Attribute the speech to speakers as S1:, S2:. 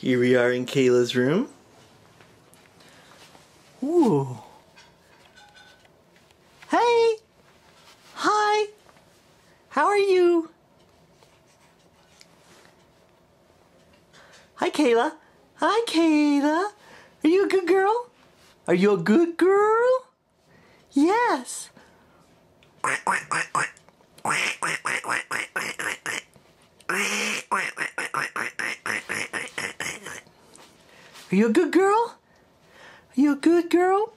S1: Here we are in Kayla's room. Ooh. Hey! Hi! How are you? Hi, Kayla. Hi, Kayla. Are you a good girl? Are you a good girl? Yes. Are you a good girl? Are you a good girl?